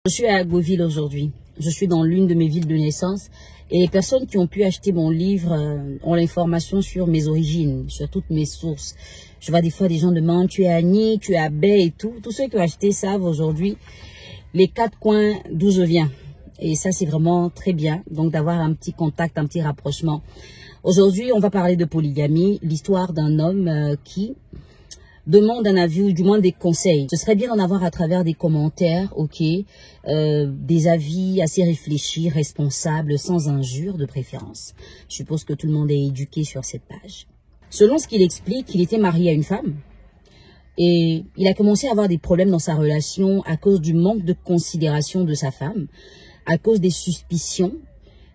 Je suis à Agoville aujourd'hui. Je suis dans l'une de mes villes de naissance et les personnes qui ont pu acheter mon livre ont l'information sur mes origines, sur toutes mes sources. Je vois des fois des gens demandent, tu es Annie, tu es Abbé et tout. Tous ceux qui ont acheté savent aujourd'hui les 4 coins d'où je viens. Et ça, c'est vraiment très bien, donc d'avoir un petit contact, un petit rapprochement. Aujourd'hui, on va parler de polygamie, l'histoire d'un homme qui demande un avis ou du moins des conseils. Ce serait bien d'en avoir à travers des commentaires, ok, des avis assez réfléchis, responsables, sans injure de préférence. Je suppose que tout le monde est éduqué sur cette page. Selon ce qu'il explique, il était marié à une femme et il a commencé à avoir des problèmes dans sa relation à cause du manque de considération de sa femme, à cause des suspicions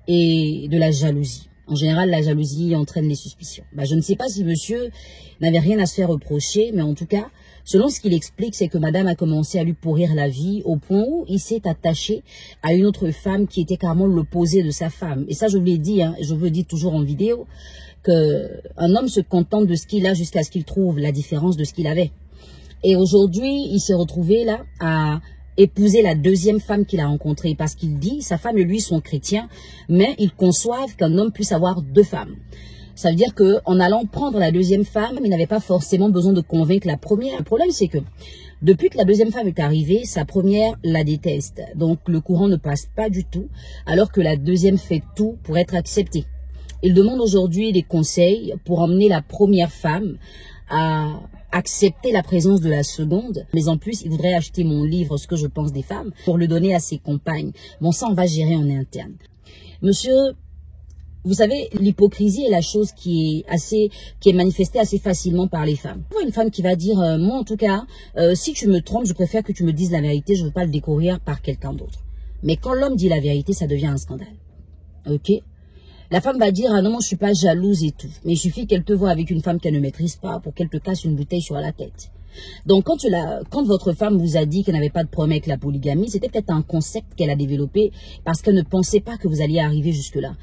et de la jalousie. En général, la jalousie entraîne les suspicions. Je ne sais pas si monsieur n'avait rien à se faire reprocher, mais en tout cas, selon ce qu'il explique, c'est que madame a commencé à lui pourrir la vie au point où il s'est attaché à une autre femme qui était carrément l'opposé de sa femme. Et ça, je vous l'ai dit, je vous le dis toujours en vidéo, qu'un homme se contente de ce qu'il a jusqu'à ce qu'il trouve la différence de ce qu'il avait. Et aujourd'hui, il s'est retrouvé là à épouser la deuxième femme qu'il a rencontrée parce qu'il dit, sa femme et lui sont chrétiens, mais ils conçoivent qu'un homme puisse avoir 2 femmes. Ça veut dire qu'en allant prendre la deuxième femme, il n'avait pas forcément besoin de convaincre la première. Le problème, c'est que depuis que la deuxième femme est arrivée, sa première la déteste. Donc le courant ne passe pas du tout, alors que la deuxième fait tout pour être acceptée. Il demande aujourd'hui des conseils pour emmener la première femme à accepter la présence de la seconde, mais en plus, il voudrait acheter mon livre, Ce que je pense des femmes, pour le donner à ses compagnes. Bon, ça, on va gérer en interne. Monsieur, vous savez, l'hypocrisie est la chose qui est manifestée assez facilement par les femmes. Une femme qui va dire, moi en tout cas, si tu me trompes, je préfère que tu me dises la vérité, je ne veux pas le découvrir par quelqu'un d'autre. Mais quand l'homme dit la vérité, ça devient un scandale. Ok ? La femme va dire, ah non, moi je suis pas jalouse et tout. Mais il suffit qu'elle te voie avec une femme qu'elle ne maîtrise pas pour qu'elle te casse une bouteille sur la tête. Donc quand votre femme vous a dit qu'elle n'avait pas de problème avec la polygamie, c'était peut-être un concept qu'elle a développé parce qu'elle ne pensait pas que vous alliez arriver jusque-là.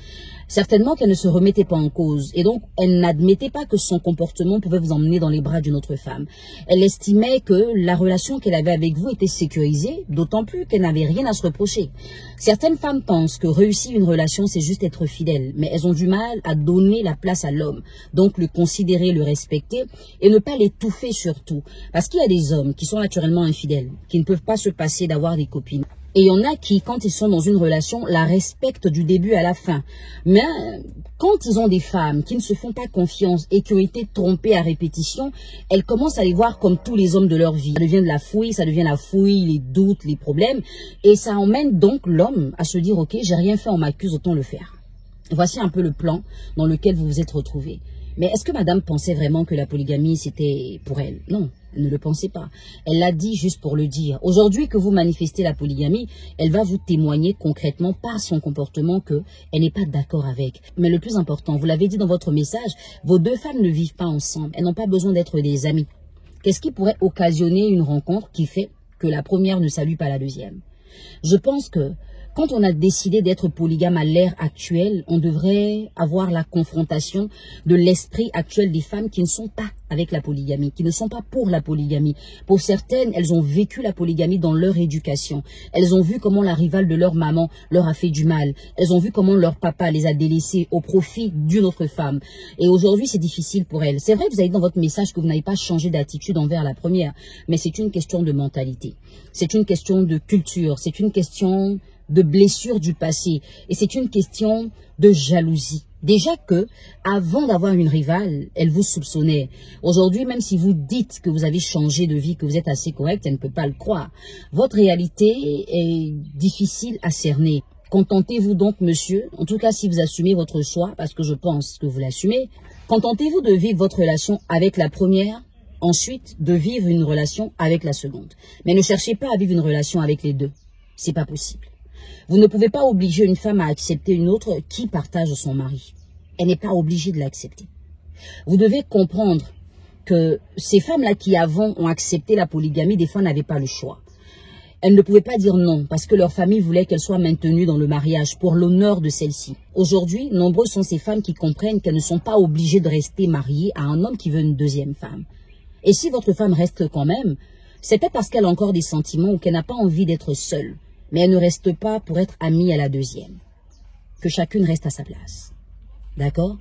Certainement qu'elle ne se remettait pas en cause et donc elle n'admettait pas que son comportement pouvait vous emmener dans les bras d'une autre femme. Elle estimait que la relation qu'elle avait avec vous était sécurisée, d'autant plus qu'elle n'avait rien à se reprocher. Certaines femmes pensent que réussir une relation, c'est juste être fidèle, mais elles ont du mal à donner la place à l'homme, donc le considérer, le respecter et ne pas l'étouffer surtout. Parce qu'il y a des hommes qui sont naturellement infidèles, qui ne peuvent pas se passer d'avoir des copines. Et il y en a qui, quand ils sont dans une relation, la respectent du début à la fin. Mais quand ils ont des femmes qui ne se font pas confiance et qui ont été trompées à répétition, elles commencent à les voir comme tous les hommes de leur vie. Ça devient de la fouille, les doutes, les problèmes. Et ça emmène donc l'homme à se dire, ok, j'ai rien fait, on m'accuse, autant le faire. Voici un peu le plan dans lequel vous vous êtes retrouvés. Mais est-ce que madame pensait vraiment que la polygamie, c'était pour elle? Non, elle ne le pensait pas. Elle l'a dit juste pour le dire. Aujourd'hui que vous manifestez la polygamie, elle va vous témoigner concrètement par son comportement qu'elle n'est pas d'accord avec. Mais le plus important, vous l'avez dit dans votre message, vos 2 femmes ne vivent pas ensemble. Elles n'ont pas besoin d'être des amies. Qu'est-ce qui pourrait occasionner une rencontre qui fait que la première ne salue pas la deuxième? Je pense que quand on a décidé d'être polygame à l'ère actuelle, on devrait avoir la confrontation de l'esprit actuel des femmes qui ne sont pas avec la polygamie, qui ne sont pas pour la polygamie. Pour certaines, elles ont vécu la polygamie dans leur éducation. Elles ont vu comment la rivale de leur maman leur a fait du mal. Elles ont vu comment leur papa les a délaissées au profit d'une autre femme. Et aujourd'hui, c'est difficile pour elles. C'est vrai que vous avez dit dans votre message que vous n'avez pas changé d'attitude envers la première, mais c'est une question de mentalité. C'est une question de culture. C'est une question de blessures du passé. Et c'est une question de jalousie. Déjà que, avant d'avoir une rivale, elle vous soupçonnait. Aujourd'hui, même si vous dites que vous avez changé de vie, que vous êtes assez correct, elle ne peut pas le croire. Votre réalité est difficile à cerner. Contentez-vous donc, monsieur, en tout cas si vous assumez votre choix, parce que je pense que vous l'assumez, contentez-vous de vivre votre relation avec la première, ensuite de vivre une relation avec la seconde. Mais ne cherchez pas à vivre une relation avec les 2. C'est pas possible. Vous ne pouvez pas obliger une femme à accepter une autre qui partage son mari. Elle n'est pas obligée de l'accepter. Vous devez comprendre que ces femmes-là qui avant ont accepté la polygamie, des fois n'avaient pas le choix. Elles ne pouvaient pas dire non parce que leur famille voulait qu'elles soient maintenues dans le mariage pour l'honneur de celle-ci. Aujourd'hui, nombreuses sont ces femmes qui comprennent qu'elles ne sont pas obligées de rester mariées à un homme qui veut une deuxième femme. Et si votre femme reste quand même, c'est peut-être parce qu'elle a encore des sentiments ou qu'elle n'a pas envie d'être seule. mais elle ne reste pas pour être amie à la deuxième. Que chacune reste à sa place. D'accord?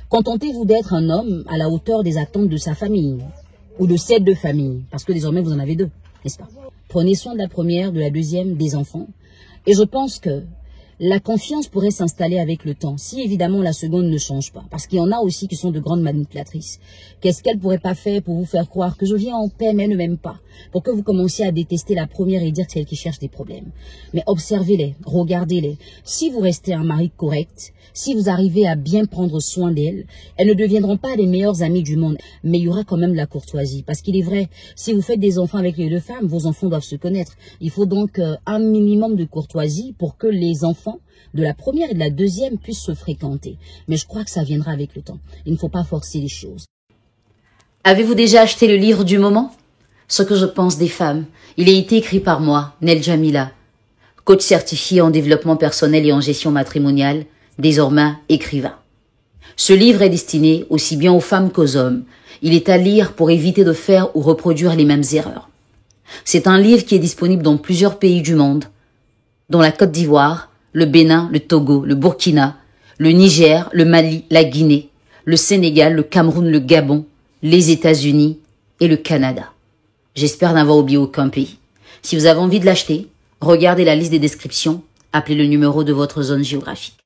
Contentez-vous d'être un homme à la hauteur des attentes de sa famille, ou de ses deux familles, parce que désormais vous en avez deux, n'est-ce pas? Prenez soin de la première, de la deuxième, des enfants, et je pense que la confiance pourrait s'installer avec le temps, si évidemment la seconde ne change pas. Parce qu'il y en a aussi qui sont de grandes manipulatrices. Qu'est-ce qu'elle pourrait pas faire pour vous faire croire que je viens en paix, mais elle ne m'aime pas? Pour que vous commenciez à détester la première et dire que c'est elle qui cherche des problèmes. Mais observez-les, regardez-les. Si vous restez un mari correct, si vous arrivez à bien prendre soin d'elles, elles ne deviendront pas les meilleures amies du monde. Mais il y aura quand même de la courtoisie. Parce qu'il est vrai, si vous faites des enfants avec les deux femmes, vos enfants doivent se connaître. Il faut donc un minimum de courtoisie pour que les enfants de la première et de la deuxième puissent se fréquenter. Mais je crois que ça viendra avec le temps. Il ne faut pas forcer les choses. Avez-vous déjà acheté le livre du moment? Ce que je pense des femmes. Il a été écrit par moi, Nel Jamila, coach certifié en développement personnel et en gestion matrimoniale, désormais écrivain. Ce livre est destiné aussi bien aux femmes qu'aux hommes. Il est à lire pour éviter de faire ou reproduire les mêmes erreurs. C'est un livre qui est disponible dans plusieurs pays du monde, dont la Côte d'Ivoire, le Bénin, le Togo, le Burkina, le Niger, le Mali, la Guinée, le Sénégal, le Cameroun, le Gabon, les États-Unis et le Canada. J'espère n'avoir oublié aucun pays. Si vous avez envie de l'acheter, regardez la liste des descriptions, appelez le numéro de votre zone géographique.